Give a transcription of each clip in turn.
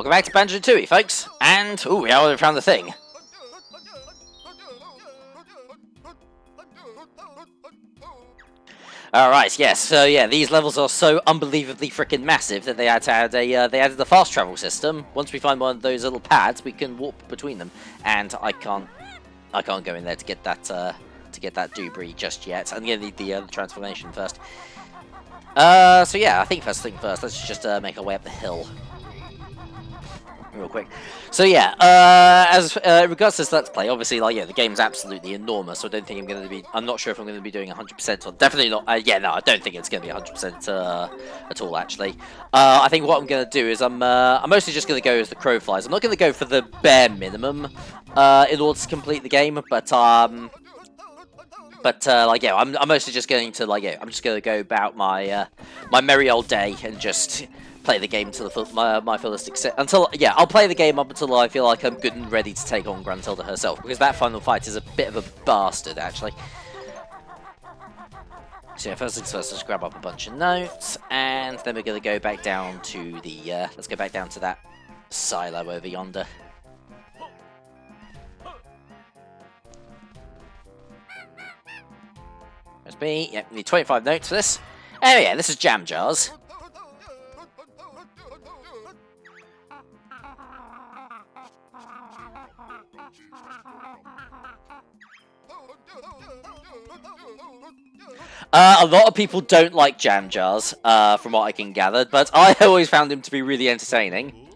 welcome back to Banjo-Tooie, folks. And, ooh, we already found the thing. Alright, yes, so yeah, these levels are so unbelievably freaking massive that they had to add they added the fast travel system. Once we find one of those little pads, we can warp between them. And I can't go in there to get that debris just yet. I'm gonna need the transformation first. So yeah, I think first thing first, let's just make our way up the hill. Real quick. So yeah, as in regards to this Let's Play, obviously, like, yeah, the game's absolutely enormous, so I don't think I'm not sure if I'm going to be doing 100%, or definitely not, yeah, no, I don't think it's going to be 100% at all, actually. I think what I'm going to do is I'm mostly just going to go as the crow flies. I'm not going to go for the bare minimum, in order to complete the game, but like, yeah, I'm mostly just going to, like, yeah, I'm just going to go about my, my merry old day and just play the game to my fullest extent. Until, yeah, I'll play the game up until I feel like I'm good and ready to take on Gruntilda herself, because that final fight is a bit of a bastard, actually. So yeah, first things first, let's grab up a bunch of notes, and then we're going to go back down to the, let's go back down to that silo over yonder. There's me, yeah, we need 25 notes for this. Oh yeah, this is Jam Jars. A lot of people don't like Jam Jars, from what I can gather, but I always found him to be really entertaining.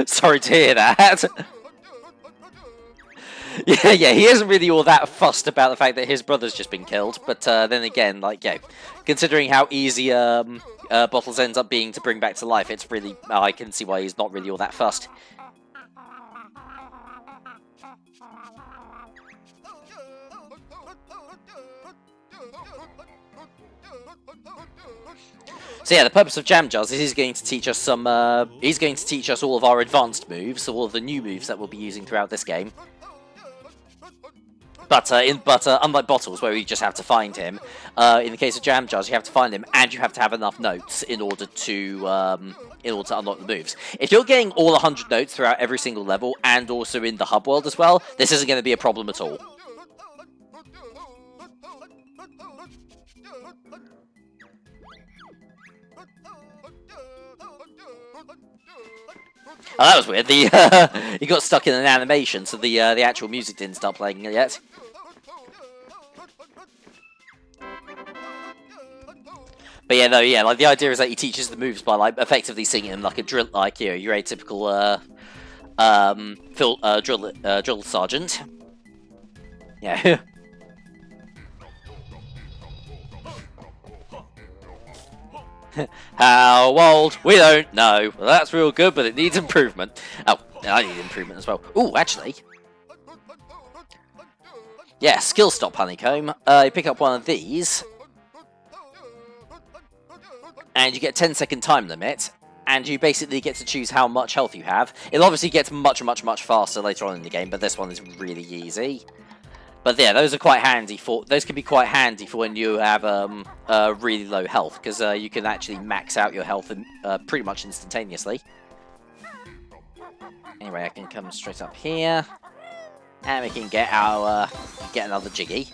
Sorry to hear that. Yeah, he isn't really all that fussed about the fact that his brother's just been killed, but then again, like, yeah, considering how easy Bottles ends up being to bring back to life, it's really, I can see why he's not really all that fussed. So yeah, the purpose of Jam Jars is he's going to teach us some, he's going to teach us all of our advanced moves, all of the new moves that we'll be using throughout this game. But unlike Bottles, where you just have to find him, in the case of Jam Jars, you have to find him, and you have to have enough notes in order to unlock the moves. If you're getting all 100 notes throughout every single level, and also in the hub world as well, this isn't going to be a problem at all. Oh, that was weird. The he got stuck in an animation, so the actual music didn't start playing yet. But yeah, no, yeah, like the idea is that he teaches the moves by like effectively singing them like a drill, like, you know, your atypical drill sergeant. Yeah. How old? We don't know. Well, that's real good, but it needs improvement. Oh, I need improvement as well. Ooh, actually. Yeah, skill stop honeycomb. You pick up one of these, and you get a 10-second time limit, and you basically get to choose how much health you have. It obviously gets much faster later on in the game, but this one is really easy. But yeah, those are quite handy for. Those can be quite handy for when you have really low health, because you can actually max out your health pretty much instantaneously. Anyway, I can come straight up here, and we can get our get another jiggy.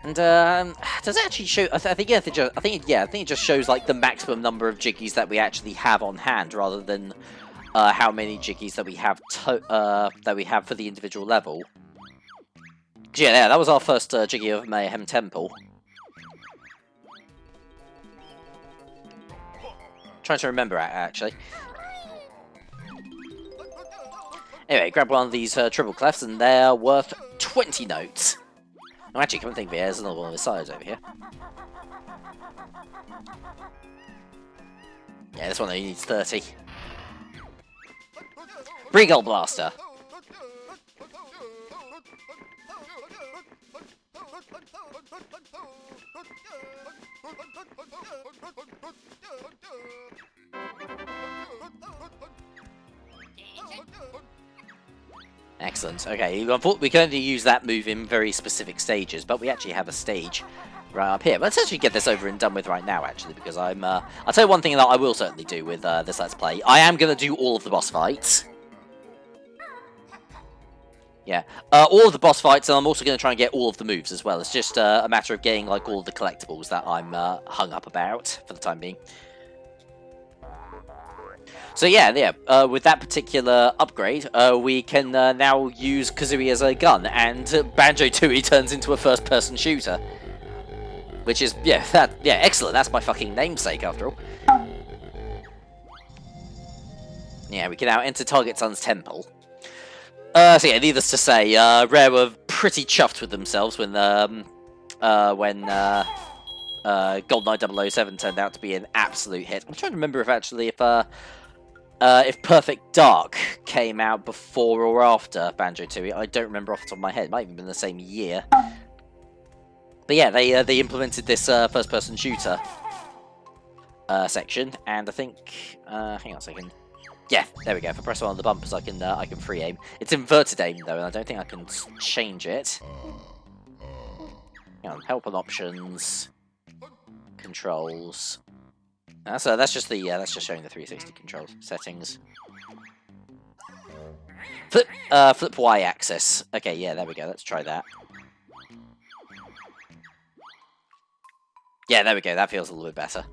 And does it actually show? I think it just shows like the maximum number of jiggies that we actually have on hand, rather than how many jiggies that we have for the individual level. Yeah, that was our first Jiggy of Mayhem Temple. Trying to remember it, actually. Anyway, grab one of these triple clefs, and they're worth 20 notes. Oh, actually, come and think of it, there's another one of the sides over here. Yeah, this one only needs 30. Regal Blaster. Excellent. Okay, we can only use that move in very specific stages, but we actually have a stage right up here. Let's actually get this over and done with right now, actually, because I'll tell you one thing that I will certainly do with this Let's Play. I am going to do all of the boss fights. Yeah, all of the boss fights, and I'm also going to try and get all of the moves as well. It's just a matter of getting like all of the collectibles that I'm hung up about for the time being. So yeah, with that particular upgrade, we can now use Kazooie as a gun, and Banjo-Tooie turns into a first-person shooter. Which is, yeah, excellent. That's my fucking namesake, after all. Yeah, we can now enter Target Sun's temple. So yeah, needless to say, Rare were pretty chuffed with themselves when GoldenEye 007 turned out to be an absolute hit. I'm trying to remember if Perfect Dark came out before or after Banjo-Tooie. I don't remember off the top of my head. It might have even been the same year. But yeah, they implemented this first-person shooter section, and I think hang on a second. Yeah, there we go. If I press one of the bumpers, I can free aim. It's inverted aim though, and I don't think I can change it. Hang on, help on options, controls. That's just showing the 360 controls settings. Flip Y axis. Okay, yeah, there we go. Let's try that. Yeah, there we go. That feels a little bit better.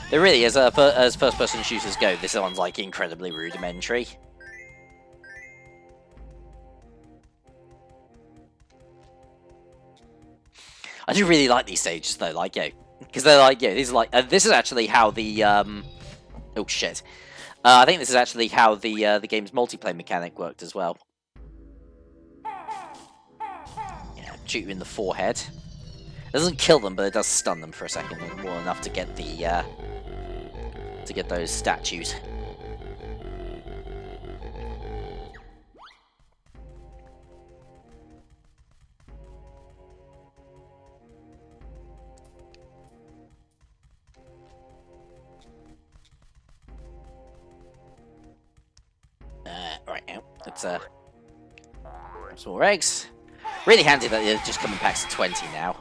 There really is, as first-person shooters go, this one's like incredibly rudimentary. I do really like these stages though, like, yeah, because they're like, yeah, these are like, this is actually how the, oh shit. I think this is actually how the game's multiplayer mechanic worked as well. Yeah, shoot you in the forehead. It doesn't kill them, but it does stun them for a second, more than enough to get the, to get those statues. Right now, let's grab some more eggs. Really handy that they're just coming packs of 20 now.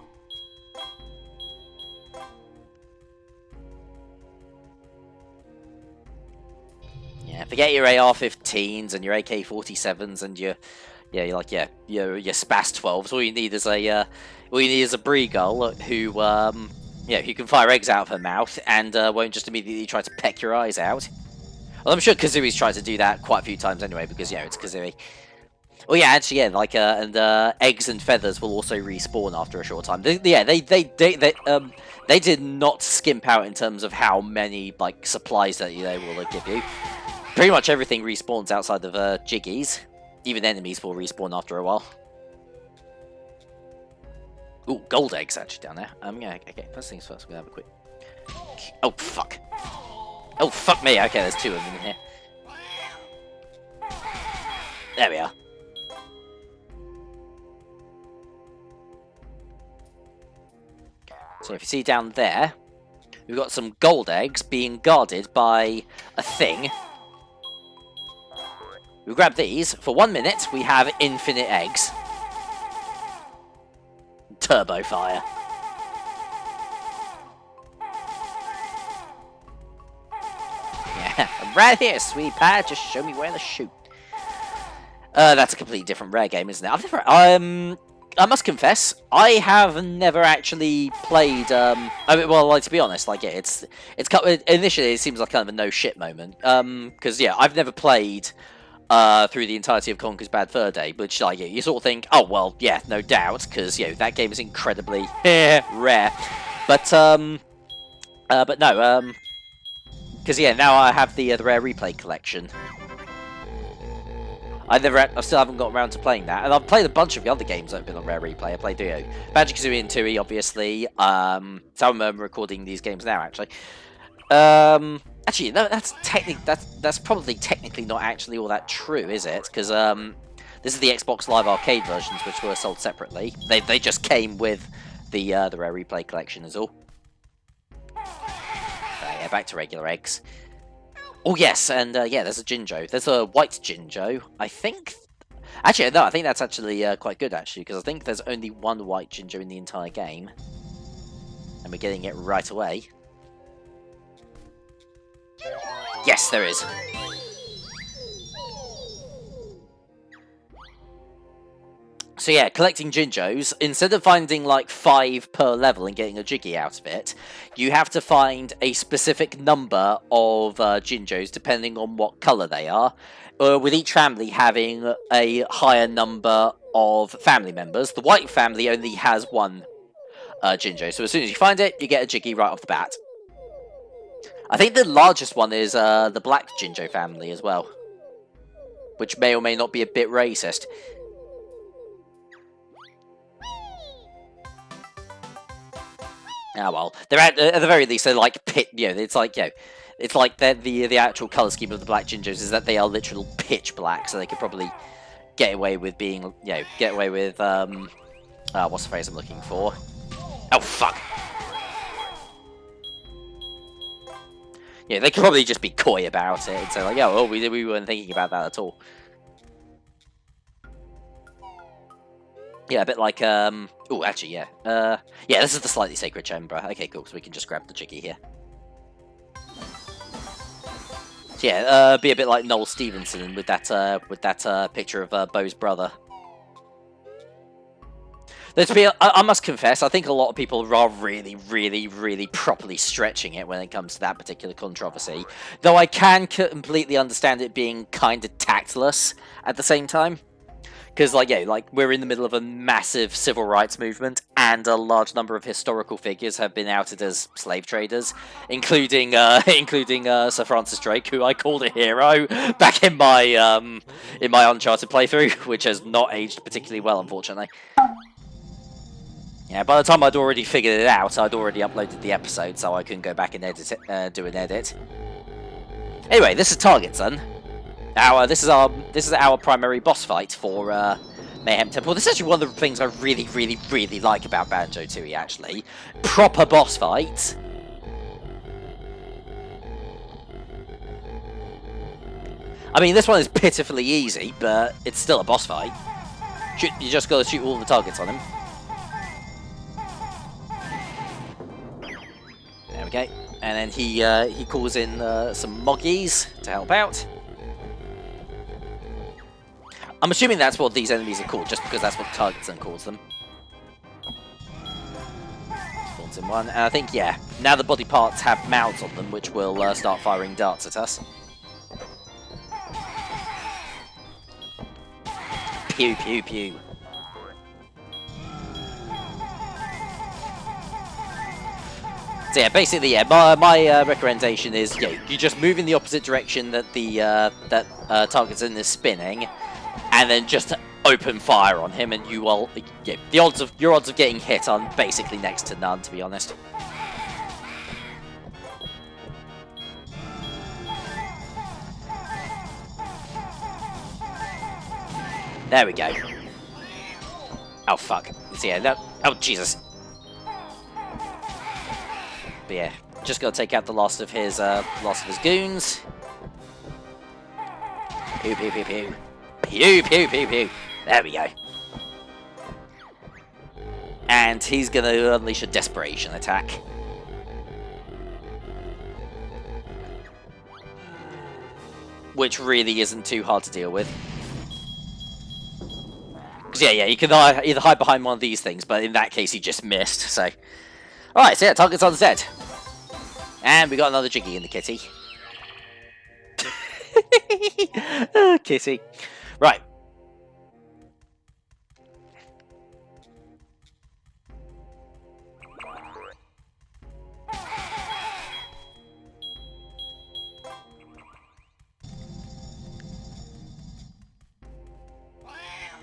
Yeah, forget your AR-15s and your AK-47s and your Spas 12s. All you need is a Brie-Gull who who can fire eggs out of her mouth and won't just immediately try to peck your eyes out. Well, I'm sure Kazooie's tried to do that quite a few times anyway, because it's Kazooie. Well, yeah, actually, yeah, like eggs and feathers will also respawn after a short time. They did not skimp out in terms of how many like supplies that they will give you. Pretty much everything respawns outside of Jiggies. Even enemies will respawn after a while. Ooh, gold eggs actually down there. Yeah, okay. First things first, we're gonna have a quick. Oh fuck. Oh, fuck me. Okay, there's two of them in here. There we are. So if you see down there, we've got some gold eggs being guarded by a thing. We grab these. For 1 minute, we have infinite eggs. Turbo fire. Right here, sweetie pie. Just show me where to shoot. That's a completely different Rare game, isn't it? I must confess, I have never actually played. Well, like, to be honest, like, yeah, initially it seems like kind of a no shit moment. Because yeah, I've never played through the entirety of Conker's Bad Fur Day, which like you sort of think, oh well, yeah, no doubt, because that game is incredibly rare. But no, because yeah, now I have the Rare Replay collection. I still haven't got around to playing that, and I've played a bunch of the other games that have been on Rare Replay. I played Banjo-Kazooie and Tooie, obviously. So I'm recording these games now, actually. Actually, no, that's probably technically not actually all that true, is it? Because this is the Xbox Live Arcade versions, which were sold separately. They just came with the Rare Replay collection, is all. back to regular eggs. Oh yes, and yeah, there's a Jinjo. There's a white Jinjo. I think... Actually, no, I think that's actually quite good, actually, because I think there's only one white Jinjo in the entire game. And we're getting it right away. Yes, there is. So yeah, collecting Jinjos, instead of finding like 5 per level and getting a Jiggy out of it, you have to find a specific number of Jinjos depending on what colour they are, with each family having a higher number of family members. The white family only has 1 Jinjo, so as soon as you find it, you get a Jiggy right off the bat. I think the largest one is the black Jinjo family as well, which may or may not be a bit racist. Ah well, they're at the very least they're like it's like it's like the actual color scheme of the black Jinjos is that they are literal pitch black, so they could probably get away with being get away with what's the phrase I'm looking for? Oh fuck! Yeah, they could probably just be coy about it and say like, oh, we weren't thinking about that at all. Yeah, a bit like, oh, actually, yeah. Yeah, this is the slightly sacred chamber. Okay, cool, so we can just grab the Jiggy here. So yeah, be a bit like Noel Stevenson with that picture of Bo's brother. I must confess, I think a lot of people are really properly stretching it when it comes to that particular controversy. Though I can completely understand it being kind of tactless at the same time. Because, like, yeah, like, we're in the middle of a massive civil rights movement, and a large number of historical figures have been outed as slave traders, including Sir Francis Drake, who I called a hero back in my Uncharted playthrough, which has not aged particularly well, unfortunately. Yeah, by the time I'd already figured it out, I'd already uploaded the episode, so I couldn't go back and edit it, do an edit. Anyway, this is Target Son. This is our primary boss fight for Mayhem Temple. This is actually one of the things I really like about Banjo-Tooie, actually. Proper boss fight. I mean, this one is pitifully easy, but it's still a boss fight. You just gotta shoot all the targets on him. There we go. And then he calls in some Moggies to help out. I'm assuming that's what these enemies are called, just because that's what Target Son calls them. Spawns in one, and I think, yeah, now the body parts have mouths on them, which will start firing darts at us. Pew, pew, pew. So yeah, basically, yeah, my recommendation is, yeah, you just move in the opposite direction that the Target Son is spinning, and then just open fire on him, and you will. Yeah, your odds of getting hit are basically next to none, to be honest. There we go. Oh fuck! So yeah, no. Oh Jesus! But yeah, just gotta take out the last of his goons. Pew pew pew pew. Pew, pew, pew, pew. There we go. And he's going to unleash a desperation attack. Which really isn't too hard to deal with. Because yeah, you can either hide behind one of these things, but in that case he just missed, so... Alright, so yeah, Target's on set. And we got another Jiggy in the kitty. Oh, kitty. Right.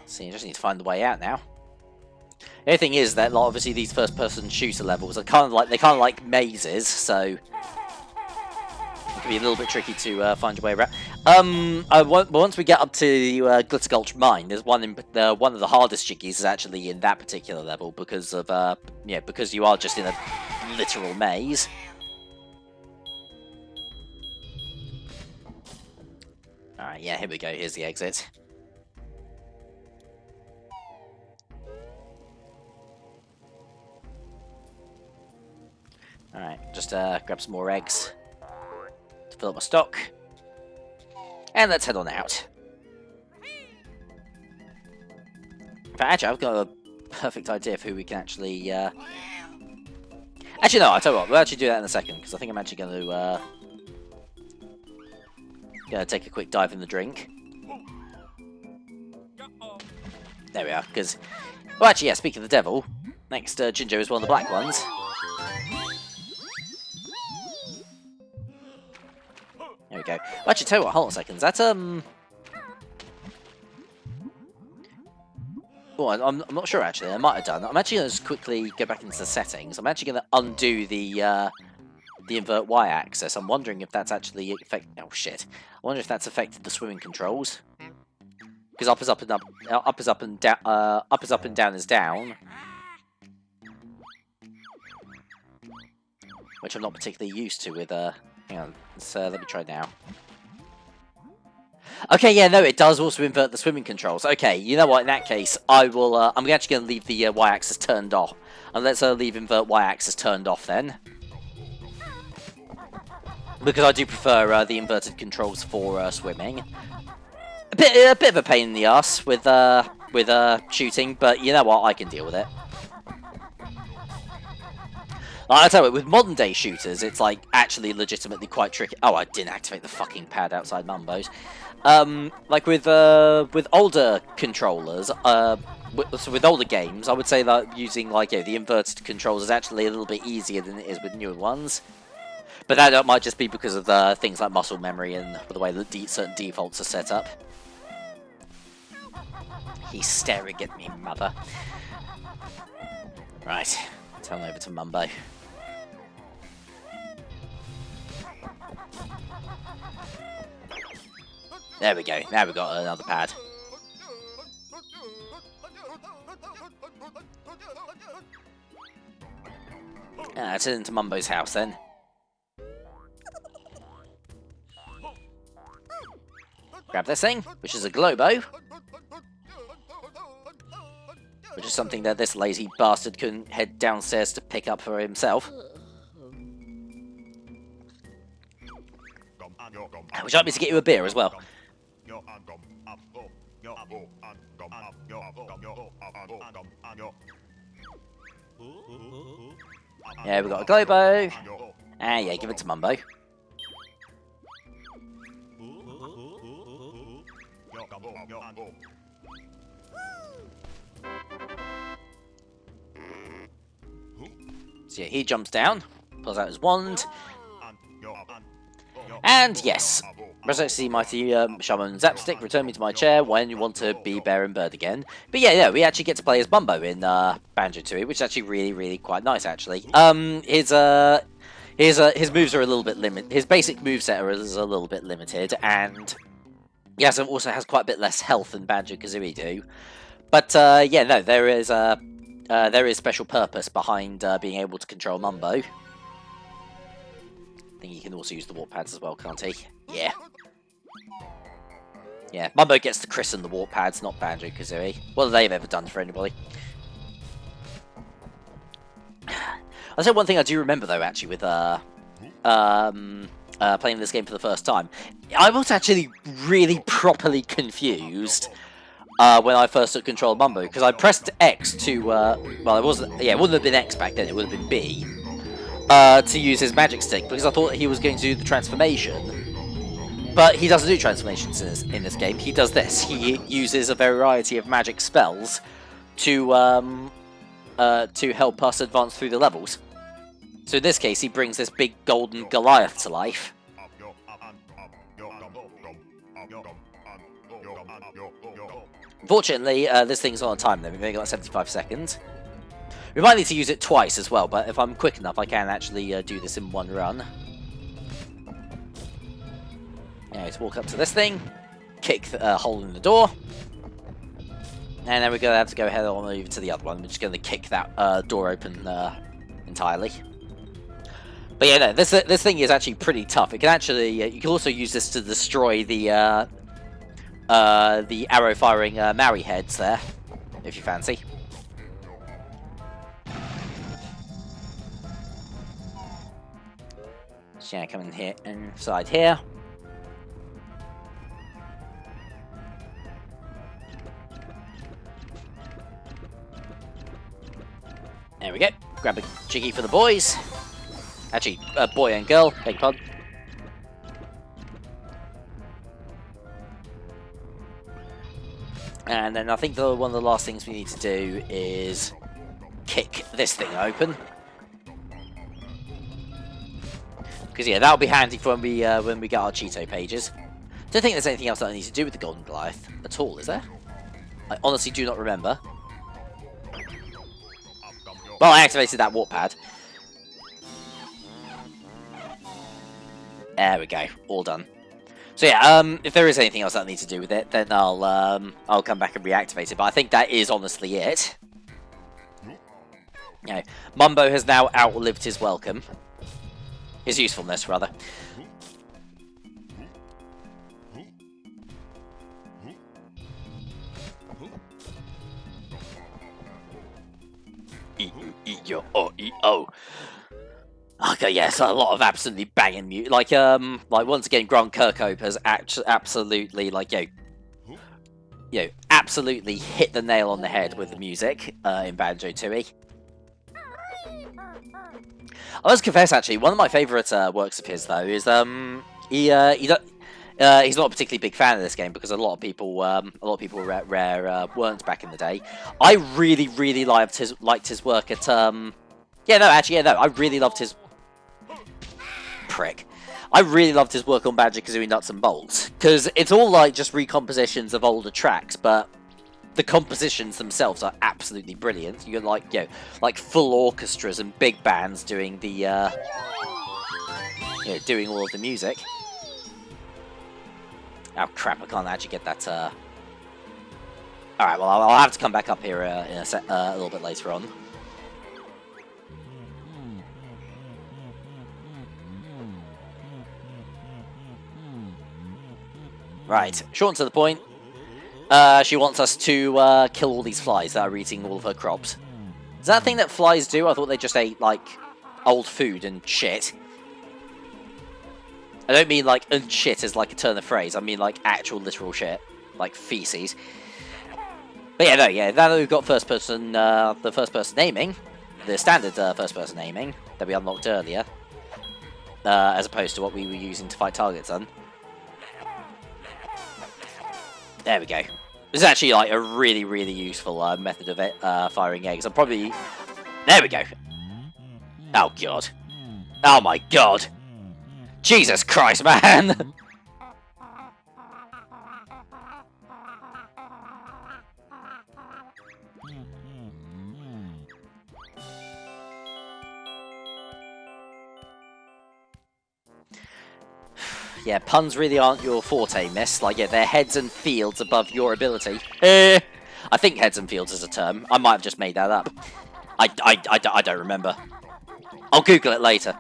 So you just need to find the way out now. The only thing is that, like, obviously these first-person shooter levels are kind of like mazes, so it can be a little bit tricky to find your way around. Once we get up to Glitter Gulch Mine, there's one of the hardest Jiggies is actually in that particular level because of because you are just in a literal maze. Alright, yeah, here we go. Here's the exit. Alright, just grab some more eggs to fill up my stock. And let's head on out. In fact, actually, I've got a perfect idea of who we can actually... Actually, no, I'll tell you what, we'll actually do that in a second, because I think I'm actually going to take a quick dive in the drink. There we are, because... Well, actually, yeah, speaking of the devil, next Jinjo is one of the black ones. There we go. Well, actually, tell you what, hold on a second. That's, Oh, I'm not sure, actually. I might have done. I'm actually going to just quickly go back into the settings. I'm actually going to undo the invert y-axis. I'm wondering if that's actually oh, shit. I wonder if that's affected the swimming controls. Because up is up and up, up is up and down, up is up and down is down. Which I'm not particularly used to with, hang on, let me try now. Okay, yeah, no, it does also invert the swimming controls. Okay, you know what, in that case, I will, I'm actually going to leave the y-axis turned off. And let's leave invert y-axis turned off then. Because I do prefer the inverted controls for swimming. A bit of a pain in the ass with shooting, but you know what, I can deal with it. I'll tell you, with modern day shooters, it's like actually legitimately quite tricky. Oh, I didn't activate the fucking pad outside Mumbo's. Like with older controllers, so with older games, I would say that using like the inverted controls is actually a little bit easier than it is with newer ones. But that might just be because of things like muscle memory and the way that certain defaults are set up. He's staring at me, mother. Right, turn over to Mumbo. There we go, now we've got another pad. Let's head into Mumbo's house then. Grab this thing, which is a Globo. Which is something that this lazy bastard couldn't head downstairs to pick up for himself. Would you like me to get you a beer as well? Yeah, we've got a Globo. And yeah, give it to Mumbo. So yeah, he jumps down, pulls out his wand, and yes, Resurrect Mighty Shaman Zapstick, return me to my chair when you want to be Bear and Bird again. But yeah, we actually get to play as Mumbo in Banjo-Tooie, which is actually really quite nice, actually. His moves are a little bit limited. His basic moveset is a little bit limited, and he also has quite a bit less health than Banjo-Kazooie do. But yeah, no, there is special purpose behind being able to control Mumbo. I think he can also use the warp pads as well, can't he? Yeah. Yeah, Mumbo gets to christen the warp pads, not Banjo-Kazooie. What have they ever done for anybody? I'll say one thing I do remember though, actually, with playing this game for the first time. I was actually really properly confused when I first took control of Mumbo, because I pressed X to, well, it wasn't, yeah, it wouldn't have been X back then, it would have been B, to use his magic stick, because I thought he was going to do the transformation. But he doesn't do transformations in this game, he does this. He uses a variety of magic spells to help us advance through the levels. So in this case, he brings this big golden Goliath to life. Unfortunately, this thing's on a time limit. We've only got 75 seconds. We might need to use it twice as well, but if I'm quick enough, I can actually do this in one run. Yeah, let's walk up to this thing, kick the hole in the door, and then we're going to have to go head on over to the other one. We're just going to kick that door open entirely. But yeah, no, this thing is actually pretty tough. It can actually, you can also use this to destroy the the arrow-firing Maori heads there, if you fancy. So yeah, come in here inside here. There we go. Grab a jiggy for the boys. Actually, boy and girl, beg your pardon. And then I think one of the last things we need to do is kick this thing open. Because yeah, that'll be handy for when we get our Cheeto pages. Don't think there's anything else that I need to do with the Golden Goliath at all, is there? I honestly do not remember. Well, I activated that warp pad. There we go, all done. So yeah, if there is anything else that I need to do with it, then I'll come back and reactivate it. But I think that is honestly it. You know, Mumbo has now outlived his welcome. His usefulness, rather. E-O-E-O. Okay, yes, a lot of absolutely banging music. Like once again, Grant Kirkhope has absolutely, like, absolutely hit the nail on the head with the music in Banjo-Tooie. I must confess, actually, one of my favourite works of his, though, is he's not a particularly big fan of this game because a lot of people weren't back in the day. I really liked his work at I really loved his I really loved his work on Banjo-Kazooie Nuts and Bolts because it's all like just recompositions of older tracks, but the compositions themselves are absolutely brilliant. You get like full orchestras and big bands doing the doing all of the music. Oh crap! I can't actually get that. All right, well I'll have to come back up here in a little bit later on. Right, short and to the point. She wants us to kill all these flies that are eating all of her crops. Is that a thing that flies do? I thought they just ate, like, old food and shit. I don't mean, like, and shit as, like, a turn of phrase. I mean, like, actual literal shit. Like, feces. But yeah, no, yeah, now that we've got the first-person aiming, the standard first-person aiming that we unlocked earlier, as opposed to what we were using to fight targets on. There we go. This is actually like a really useful method of it, firing eggs. I'm probably... There we go. Oh god. Oh my god. Jesus Christ, man! Yeah, puns really aren't your forte, miss. Like, yeah, they're heads and fields above your ability. I think heads and fields is a term. I might have just made that up. I don't remember. I'll Google it later.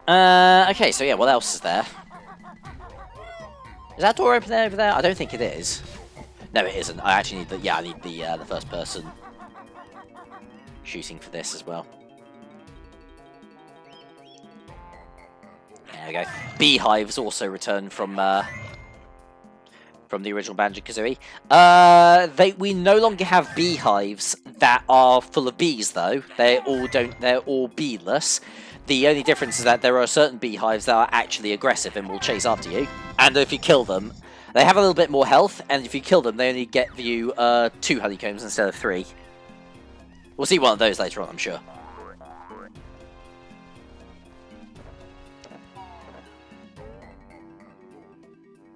Okay, so yeah, what else is there? Is that door open over there? I don't think it is. No, it isn't. I actually need the... Yeah, I need the first person shooting for this as well. There we go. Beehives also returned from the original Banjo-Kazooie. We no longer have beehives that are full of bees, though. They're all beeless. The only difference is that there are certain beehives that are actually aggressive and will chase after you. And if you kill them, they have a little bit more health. And if you kill them, they only get you 2 honeycombs instead of 3. We'll see one of those later on, I'm sure.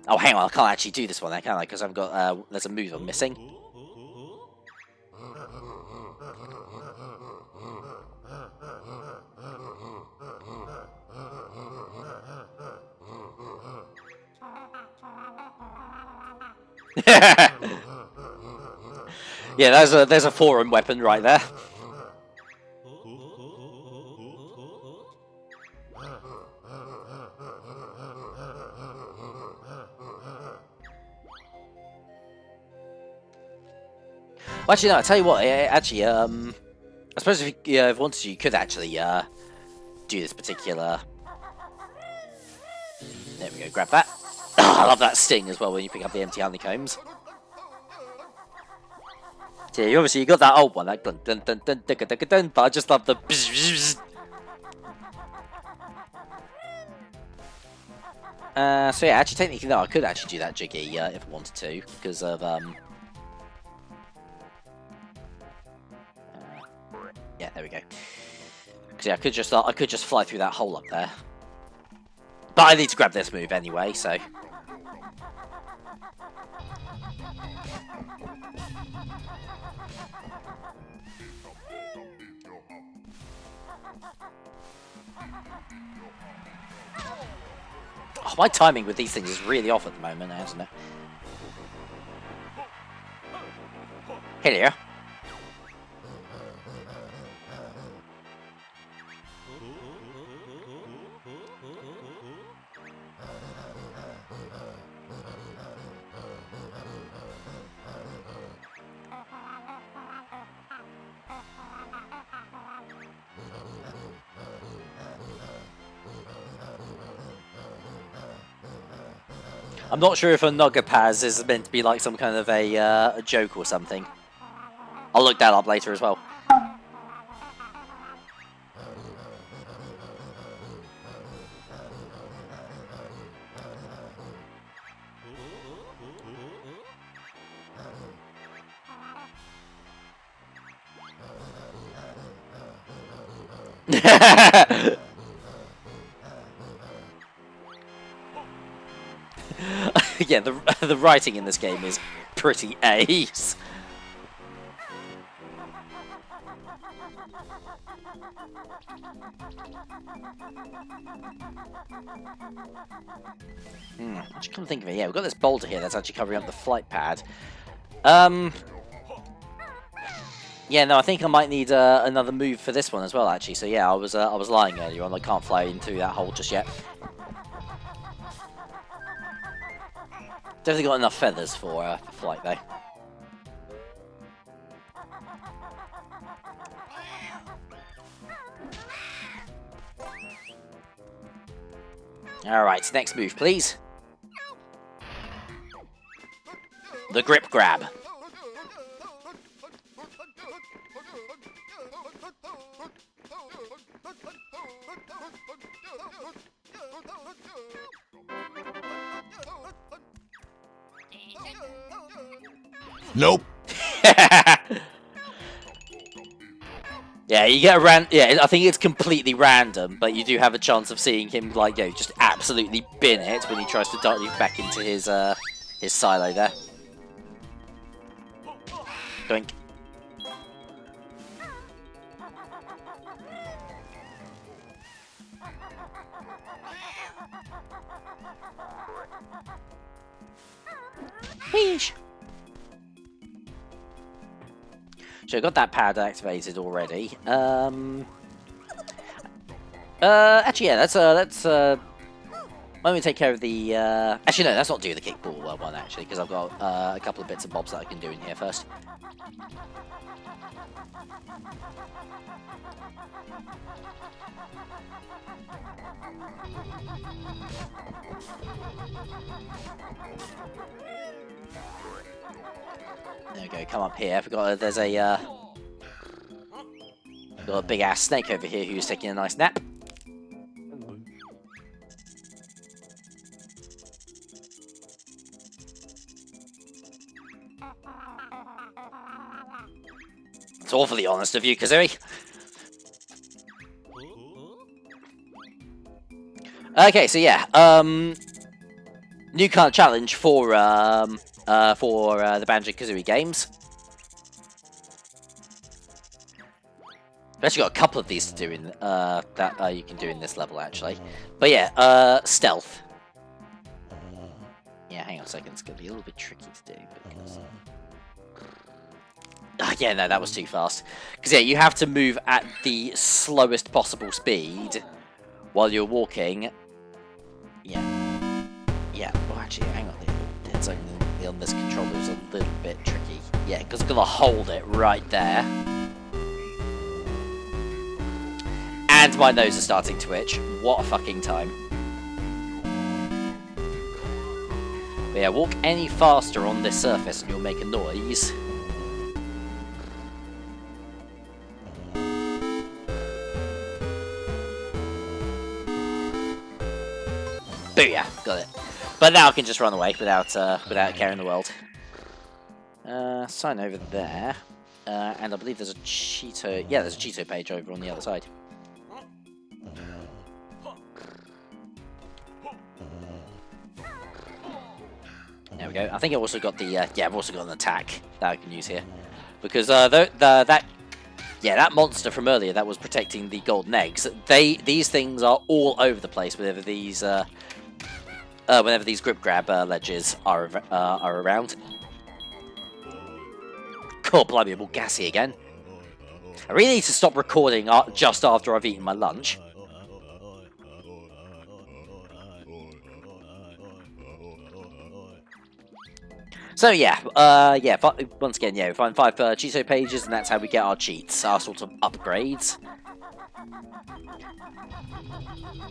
Oh, hang on, I can't actually do this one, can I? Because I've got, there's a move I'm missing. Yeah, there's a foreign weapon right there. Well, actually, no. I tell you what. Actually, I suppose if you wanted to, you could actually do this particular. There we go. Grab that. I love that sting as well when you pick up the empty honeycombs. So yeah, obviously you got that old one, that dun dun dun dun dun dun dun, but I just love the. So yeah, actually technically no, I could actually do that jiggy if I wanted to, because of yeah, there we go. Because yeah, I could just fly through that hole up there. But I need to grab this move anyway, so. Oh, my timing with these things is really off at the moment, isn't it? Hello. I'm not sure if a Nogapaz is meant to be like some kind of a joke or something. I'll look that up later as well. Yeah, the writing in this game is pretty ace. I just can't think of it. Yeah, we've got this boulder here that's actually covering up the flight pad. Yeah, no, I think I might need another move for this one as well, actually. So yeah, I was lying earlier on. I can't fly into that hole just yet. Definitely got enough feathers for flight though. Alright, next move, please. The grip grab. Nope. Yeah, you get a yeah, I think it's completely random, but you do have a chance of seeing him, like, just absolutely bin it when he tries to dive back into his silo there. Doink. Weesh. So I've got that pad activated already. Actually, yeah, let's let me take care of the. Actually, no, let's not do the kickball one actually, because I've got a couple of bits and bobs that I can do in here first. There we go. Come up here. There's a got a big ass snake over here who's taking a nice nap. It's awfully honest of you, Kazooie. Okay, so yeah, new kind of challenge for the Banjo-Kazooie games. I've actually got a couple of these to do in that you can do in this level actually, but yeah, stealth. Yeah, hang on a second, it's gonna be a little bit tricky to do because. Yeah, no, that was too fast. Because yeah, you have to move at the slowest possible speed while you're walking. Yeah. Yeah. Well, actually, hang on. On this controller is a little bit tricky. Yeah, because I'm gonna hold it right there. And my nose is starting to itch. What a fucking time. But yeah, walk any faster on this surface and you'll make a noise. Booyah! Got it. But now I can just run away without caring the world. Sign over there. And I believe there's a Cheeto... Yeah, there's a Cheeto page over on the other side. There we go. I think I also got the... yeah, I've also got an attack that I can use here. Because that monster from earlier that was protecting the golden eggs, these things are all over the place whenever these grip grab ledges are around. Cool, blimey, I'm all gassy again. I really need to stop recording just after I've eaten my lunch. So yeah, once again, yeah, we find 5 Cheeto pages, and that's how we get our cheats, our sort of upgrades.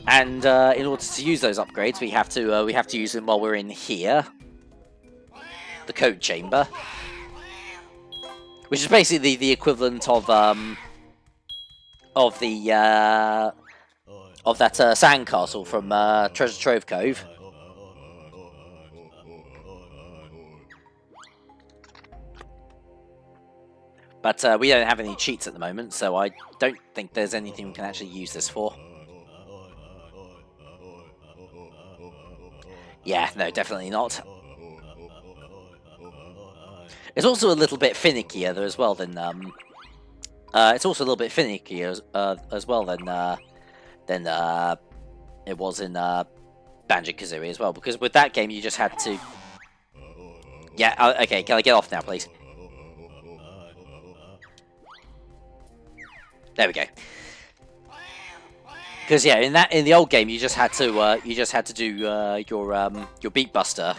And in order to use those upgrades, we have to use them while we're in here, the code chamber, which is basically the equivalent of that sandcastle from Treasure Trove Cove. But we don't have any cheats at the moment, so I don't think there's anything we can actually use this for. Yeah, no, definitely not. It's also a little bit finickier as well than it was in Banjo-Kazooie as well, because with that game you just had to... Yeah, okay, can I get off now, please? There we go. Because yeah, in the old game you just had to do your beat buster.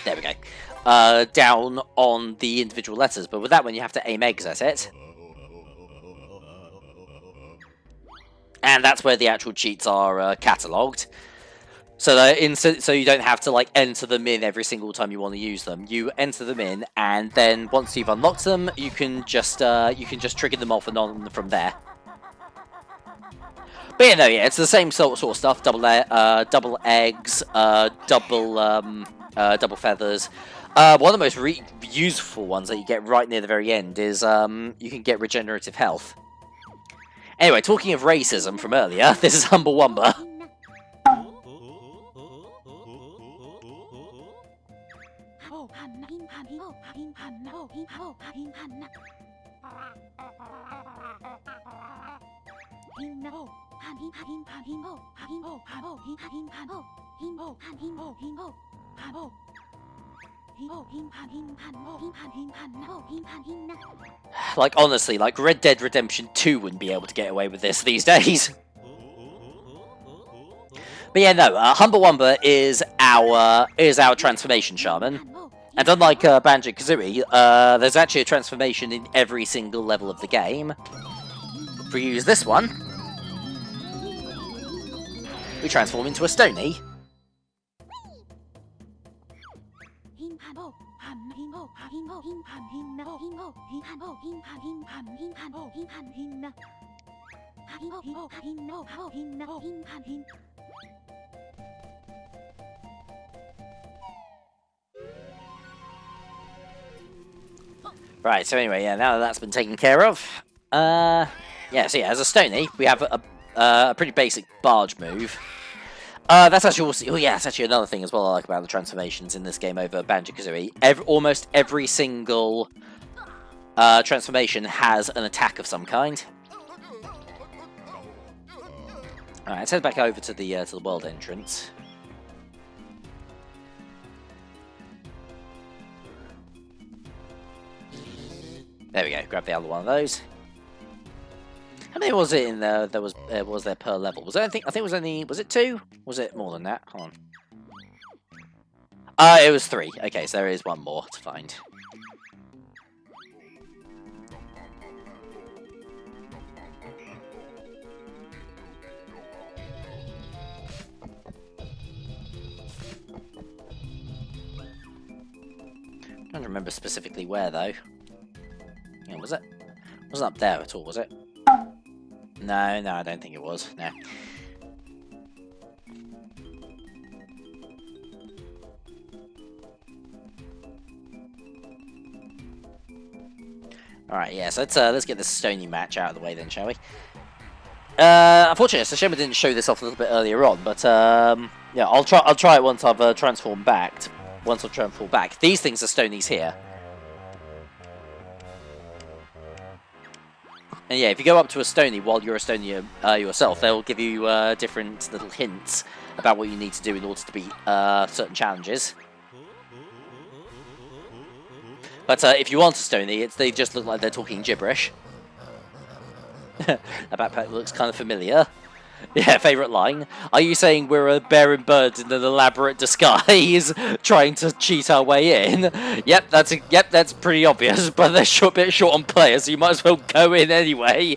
There we go. Down on the individual letters, but with that one you have to aim eggs at it. And that's where the actual cheats are catalogued. So that so you don't have to like enter them in every single time you want to use them. You enter them in, and then once you've unlocked them, you can just trigger them off and on from there. But yeah, no, yeah, it's the same sort of stuff. Double eggs, double feathers. One of the most useful ones that you get right near the very end is you can get regenerative health. Anyway, talking of racism from earlier, this is Humble Wumba. Like, honestly, like Red Dead Redemption 2 wouldn't be able to get away with this these days. But yeah, no, Humble Wumba is our transformation shaman. And unlike Banjo-Kazooie, there's actually a transformation in every single level of the game. If we use this one, we transform into a Stony. Right, so anyway, yeah, now that that's been taken care of, yeah, so yeah, as a Stony, we have a pretty basic barge move. That's actually also, oh yeah, that's actually another thing as well I like about the transformations in this game over Banjo-Kazooie. Almost every single transformation has an attack of some kind. Alright, let's head back over to the world entrance. There we go, grab the other one of those. How many was it in there? Was there per level? Was there anything? I think it was only. Was it 2? Was it more than that? Hold on. It was 3. Okay, so there is one more to find. I don't remember specifically where, though. Yeah, was it? It wasn't up there at all, was it? No, I don't think it was. No. Alright, yeah, so let's get this Stony match out of the way then, shall we? Unfortunately, it's a shame I didn't show this off a little bit earlier on, but yeah, I'll try it once I've transformed back. Once I've transformed back. These things are Stonies here. And yeah, if you go up to a Stony while you're a Stony yourself, they'll give you different little hints about what you need to do in order to beat certain challenges. But if you aren't a Stony, they just look like they're talking gibberish. That backpack looks kind of familiar. Yeah, favourite line. Are you saying we're a bear and bird in an elaborate disguise, trying to cheat our way in? Yep, that's pretty obvious, but they're a bit short on players, so you might as well go in anyway.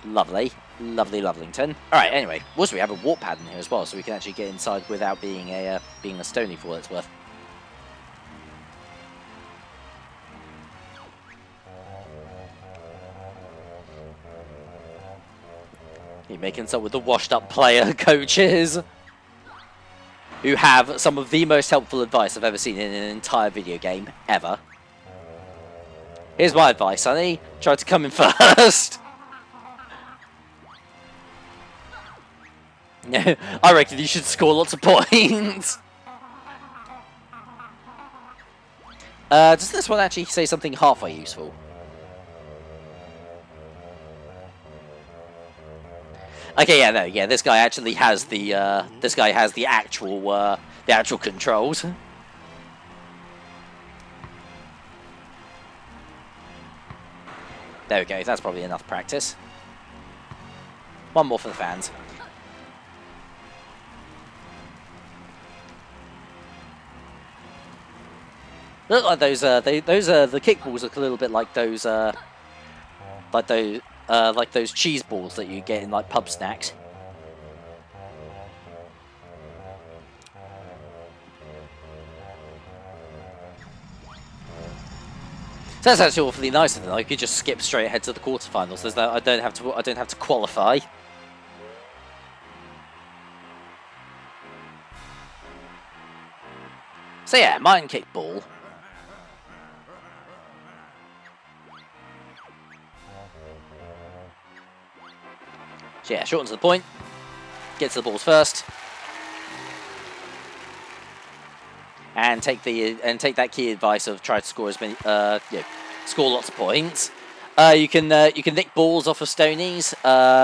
Lovely. Lovely Lovington. Alright, anyway, also we have a warp pad in here as well, so we can actually get inside without being a Stony for what it's worth. You're making some with the washed-up player coaches who have some of the most helpful advice I've ever seen in an entire video game, ever. Here's my advice, Sonny. Try to come in first. I reckon you should score lots of points. Does this one actually say something halfway useful? Okay, yeah, no, yeah. This guy actually has the actual controls. There we go. That's probably enough practice. One more for the fans. Look like those. The kickballs look a little bit like those. Like those cheese balls that you get in like pub snacks. So that's actually awfully nice of them. I could just skip straight ahead to the quarterfinals. There's no, I don't have to qualify. So yeah, Mind Kick Ball. So yeah, shorten to the point. Get to the balls first. And take that key advice of try to score as many score lots of points. You can nick balls off of Stonies.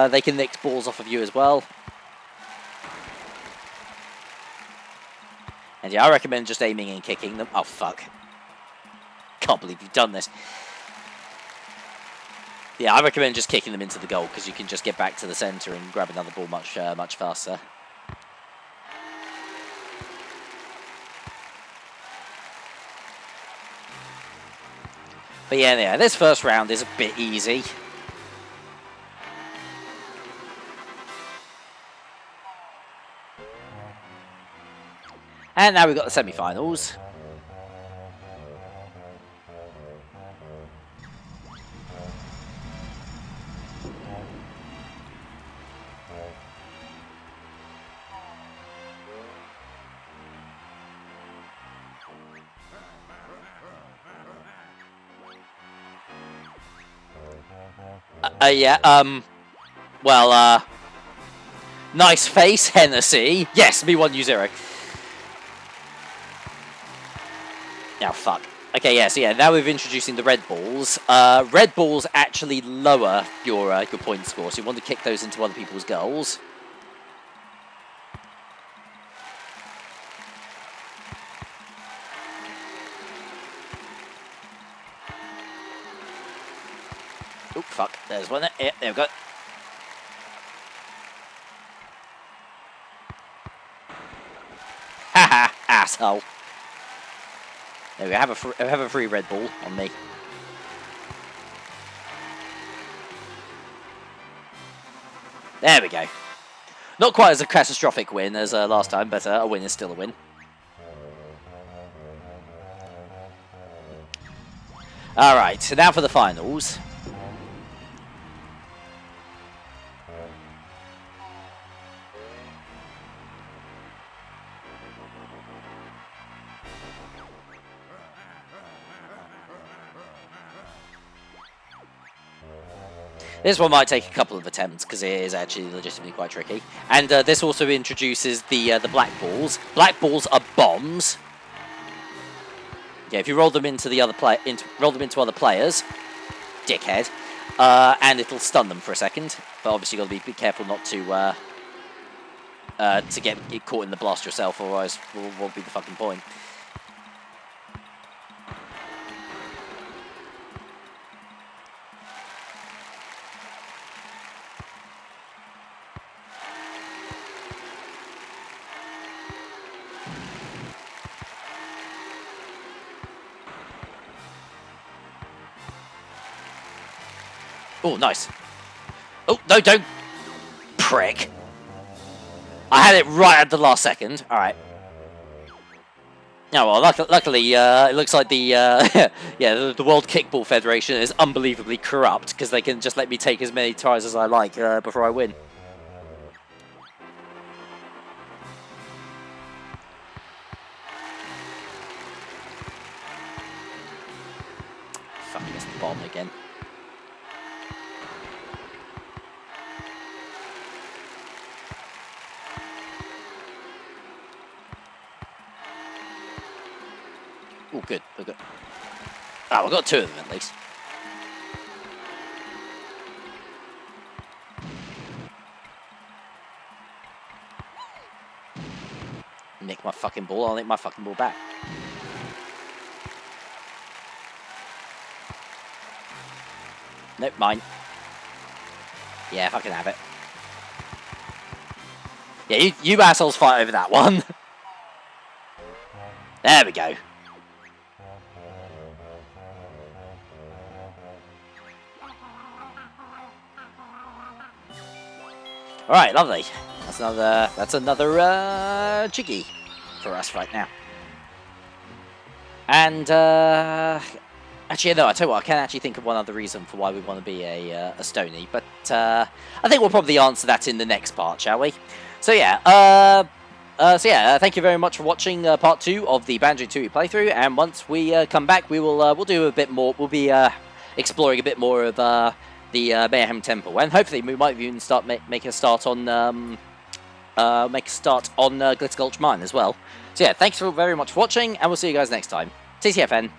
They can nick balls off of you as well. And yeah, I recommend just aiming and kicking them. Oh fuck. Can't believe you've done this. Yeah, I recommend just kicking them into the goal because you can just get back to the centre and grab another ball much faster. But yeah, this first round is a bit easy. And now we've got the semi-finals. Nice face, Hennessy. Yes, me 1, you 0. Now, fuck. Okay, yeah, so yeah, now we're introducing the red balls. Red balls actually lower your point score, so you want to kick those into other people's goals. Oh, fuck. There's one there. Yeah, there we go. Haha, asshole. There we go. Have a free red ball on me. There we go. Not quite as a catastrophic win as last time, but a win is still a win. Alright, so now for the finals. This one might take a couple of attempts because it is actually legitimately quite tricky. And this also introduces the black balls. Black balls are bombs. Yeah, if you roll them into the other roll them into other players, dickhead, and it'll stun them for a second. But obviously you've got to be careful not to get caught in the blast yourself, otherwise what will be the fucking point? Oh, nice. Oh, no, don't. Prick. I had it right at the last second. All right. Oh, well, luckily, it looks like the yeah, the World Kickball Federation is unbelievably corrupt because they can just let me take as many tries as I like before I win. Fuck, missed the bomb again. Oh, good. We've got... Oh, we've got two of them at least. Nick my fucking ball. I'll nick my fucking ball back. Nope, mine. Yeah, if I can have it. Yeah, you assholes fight over that one. There we go. All right, lovely. That's another jiggy for us right now. And actually, no, I tell you what, I can actually think of one other reason for why we want to be a Stony, but I think we'll probably answer that in the next part, shall we? So yeah, thank you very much for watching part 2 of the Banjo-Tooie playthrough. And once we come back, we'll do a bit more. We'll be exploring a bit more of the Mayhem Temple, and hopefully we might even make a start on Glitter Gulch Mine as well. So yeah, thanks very much for watching, and we'll see you guys next time. TCFN.